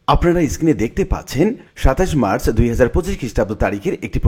আপনারা স্ক্রিনে দেখতে পাচ্ছেন ২৭ মার্চ ২০২৫ খ্রিস্টাব্দ তারিখের একটি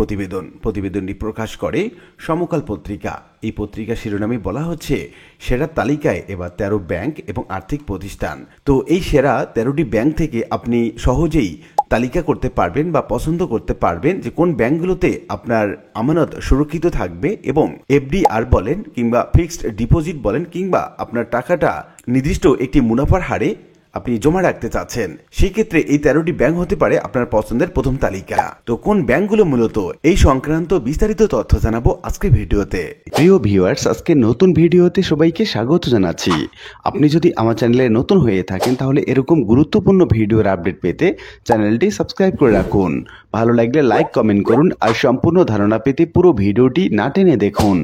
প্রতিবেদনটি প্রকাশ করে সমকাল পত্রিকা। এই পত্রিকা শিরোনামে বলা হচ্ছে সেরা তালিকায় এবার ১৩ ব্যাংক এবং আর্থিক প্রতিষ্ঠান। তো এই সেরা ১৩টি ব্যাংক থেকে আপনি সহজেই তালিকা করতে পারবেন বা পছন্দ করতে পারবেন যে কোন ব্যাংকগুলোতে আপনার আমানত সুরক্ষিত থাকবে এবং এফডিআর বলেন কিংবা ফিক্সড ডিপোজিট বলেন কিংবা আপনার টাকাটা নির্দিষ্ট একটি মুনাফার হারে আপনি জমা রাখতে চাচ্ছেন, সেই ক্ষেত্রে এই ১৩টি ব্যাংক হতে পারে আপনার পছন্দের প্রথম তালিকা। তো কোন ব্যাংকগুলো মূলত এই সংক্রান্ত বিস্তারিত তথ্য জানাবো আজকের ভিডিওতে। প্রিয় ভিউয়ার্স, আজকে নতুন ভিডিওতে সবাইকে স্বাগত জানাচ্ছি। আপনি যদি আমার চ্যানেলে নতুন হয়ে থাকেন তাহলে এরকম গুরুত্বপূর্ণ ভিডিওর আপডেট পেতে চ্যানেলটি সাবস্ক্রাইব করে রাখুন। ভালো লাগলে লাইক কমেন্ট করুন আর সম্পূর্ণ ধারণা পেতে পুরো ভিডিওটি না টেনে দেখুন।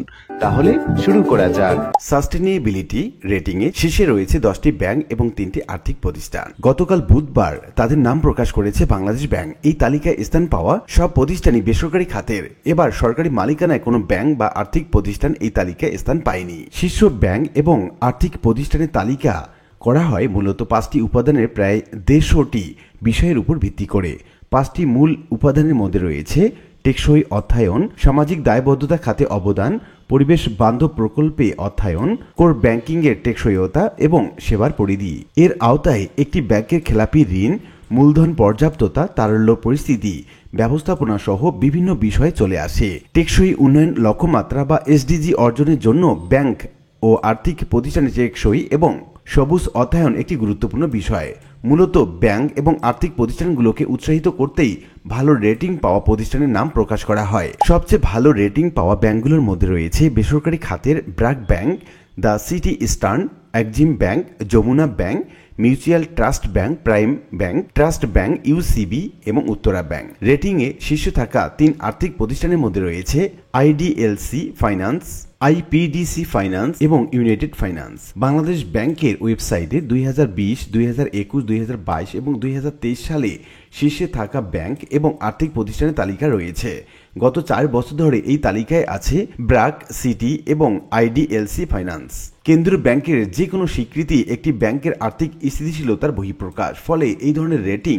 তাহলে শুরু করা যাক। সাস্টেনেবিলিটি রেটিং এ শীর্ষে রয়েছে 10টি ব্যাংক এবং 3টি আর্থিক প্রতিষ্ঠান। গতকাল বুধবার তাদের নাম প্রকাশ করেছে বাংলাদেশ ব্যাংক। এই তালিকায় স্থান পাওয়া সব প্রতিষ্ঠানই বেসরকারি খাতের। এবার সরকারি মালিকানায় কোনো ব্যাংক বা আর্থিক প্রতিষ্ঠান এই তালিকায় স্থান পায়নি। শীর্ষ ব্যাংক এবং আর্থিক প্রতিষ্ঠানের তালিকা করা হয় মূলত 5টি উপাদানের প্রায় 150টি বিষয়ের উপর ভিত্তি করে। 5টি মূল উপাদানের মধ্যে রয়েছে টেকসই অর্থায়ন, সামাজিক দায়বদ্ধতা খাতে অবদান, পরিবেশ বান্ধব প্রকল্পে অর্থায়ন, কোর ব্যাংকিং এর টেকসইতা এবং সেবার পরিধি। এর আওতায় একটি ব্যাংকের খেলাপি ঋণ, মূলধন পর্যাপ্ততা, তারল্য পরিস্থিতি ব্যবস্থাপনা সহ বিভিন্ন বিষয় চলে আসে। টেকসই উন্নয়ন লক্ষ্যমাত্রা বা এসডিজি অর্জনের জন্য ব্যাংক ও আর্থিক প্রতিষ্ঠানের টেকসই এবং সবুজ অর্থায়ন একটি গুরুত্বপূর্ণ বিষয়। মূলত ব্যাংক এবং আর্থিক প্রতিষ্ঠানগুলোকে উৎসাহিত করতেই ভালো রেটিং পাওয়া প্রতিষ্ঠানের নাম প্রকাশ করা হয়। সবচেয়ে ভালো রেটিং পাওয়া ব্যাংকগুলোর মধ্যে রয়েছে বেসরকারি খাতের BRAC bank, the city eastern, EXIM bank, Jamuna bank, mutual trust bank, prime bank, trust bank, UCB এবং উত্তরা ব্যাংক। রেটিংয়ে শীর্ষে থাকা 3 আর্থিক প্রতিষ্ঠানের মধ্যে রয়েছে আইডিএলসি ফাইন্যান্স, আইপিডিসি ফাইন্যান্স এবং ইউনাইটেড ফাইন্যান্স। বাংলাদেশ ব্যাংকের ওয়েবসাইটে 2020, 2021, 2022 এবং 2023 সালে শীর্ষে থাকা ব্যাংক এবং আর্থিক প্রতিষ্ঠানের তালিকা রয়েছে। গত 4 বছর ধরে এই তালিকায় আছে ব্র্যাক, সিটি এবং আইডিএলসি ফাইন্যান্স। কেন্দ্রীয় ব্যাংকের যে কোনো স্বীকৃতি একটি ব্যাংকের আর্থিক স্থিতিশীলতার বহিঃপ্রকাশ। ফলে এই ধরনের রেটিং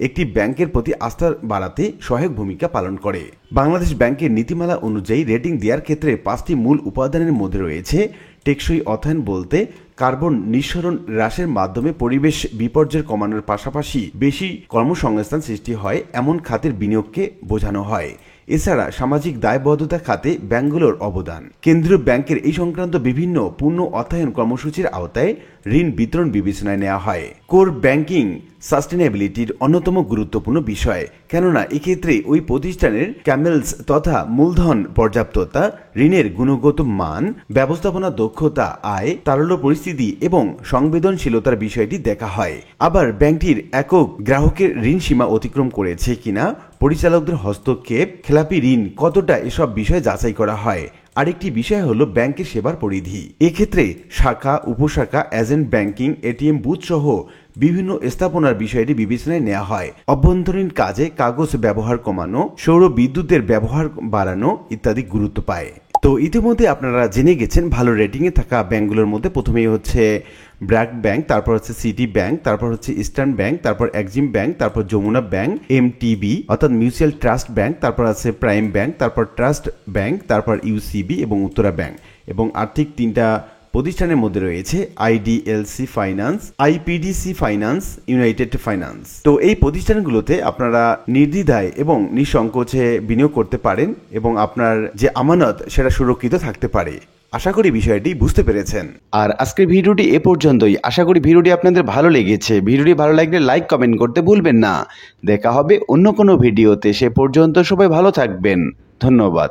একটি ব্যাংকের প্রতি আস্থা বাড়াতে সহায়ক ভূমিকা পালন করে। বাংলাদেশ ব্যাংকের নীতিমালা অনুযায়ী রেটিং দেওয়ার ক্ষেত্রে 5টি মূল উপাদানের মধ্যে রয়েছে টেকসই অর্থায়ন বলতে কার্বন নিঃসরণ হ্রাসের মাধ্যমে পরিবেশ বিপর্যয় কমানোর পাশাপাশি বেশি কর্মসংস্থান সৃষ্টি হয় এমন খাতের বিনিয়োগকে বোঝানো হয়। এছাড়া সামাজিক দায়বদ্ধতা খাতে ব্যাংকগুলোর অবদান। কেন্দ্রীয় ব্যাংকের এই সংক্রান্ত বিভিন্ন পূর্ণ অর্থায়ন কর্মসূচির আওতায় ঋণ বিতরণ বিবেচনায় নেওয়া হয়। কোর ব্যাংকিং সাস্টেনেবিলিটির অন্যতম গুরুত্বপূর্ণ বিষয়, কেননা এক্ষেত্রে ওই প্রতিষ্ঠানের ক্যামেলস তথা মূলধন পর্যাপ্ততা, ঋণের গুণগত মান, ব্যবস্থাপনা দক্ষতা, আয়, তারল্য পরিস্থিতি এবং সংবেদনশীলতার বিষয়টি দেখা হয়। আবার ব্যাংকটির একক গ্রাহকের ঋণ সীমা অতিক্রম করেছে কিনা, পরিচালকদের হস্তক্ষেপ, খেলাপি ঋণ কতটা, এসব বিষয় যাচাই করা হয়। আরেকটি বিষয় হলো ব্যাংকের সেবার পরিধি। এক্ষেত্রে শাখা, উপশাখা, এজেন্ট ব্যাংকিং, এটিএম বুথ সহ বিভিন্ন স্থাপনার বিষয়টি বিবেচনায় নেওয়া হয়। অভ্যন্তরীণ কাজে কাগজ ব্যবহার কমানো, সৌর বিদ্যুতের ব্যবহার বাড়ানো ইত্যাদি গুরুত্ব পায়। তো ইতিমধ্যে আপনারা জেনে গেছেন ভালো রেটিংয়ে থাকা ব্যাংকগুলোর মধ্যে প্রথমেই হচ্ছে ব্র্যাক ব্যাংক, তারপর হচ্ছে সিটি ব্যাংক, তারপর হচ্ছে ইস্টার্ন ব্যাংক, তারপর এক্সিম ব্যাংক, তারপর যমুনা ব্যাংক, এমটিবি অর্থাৎ মিউচুয়াল ট্রাস্ট ব্যাংক, তারপর আছে প্রাইম ব্যাংক, তারপর ট্রাস্ট ব্যাংক, তারপর ইউসিবি এবং উত্তরা ব্যাংক। এবং আর্থিক 3টা প্রতিষ্ঠানের মধ্যে রয়েছে IDLC finance, IPDC finance, United finance. তো এই প্রতিষ্ঠানগুলোতে আপনারা নির্দ্বিধায় এবং নিঃসংকোচে বিনিয়োগ করতে পারেন এবং আপনার যে আমানত সেটা সুরক্ষিত থাকতে পারে। আশা করি বিষয়টি বুঝতে পেরেছেন। আর আজকের ভিডিওটি এ পর্যন্তই। আশা করি ভিডিওটি আপনাদের ভালো লেগেছে। ভিডিওটি ভালো লাগলে লাইক কমেন্ট করতে ভুলবেন না। দেখা হবে অন্য কোনো ভিডিওতে। সে পর্যন্ত সবাই ভালো থাকবেন। ধন্যবাদ।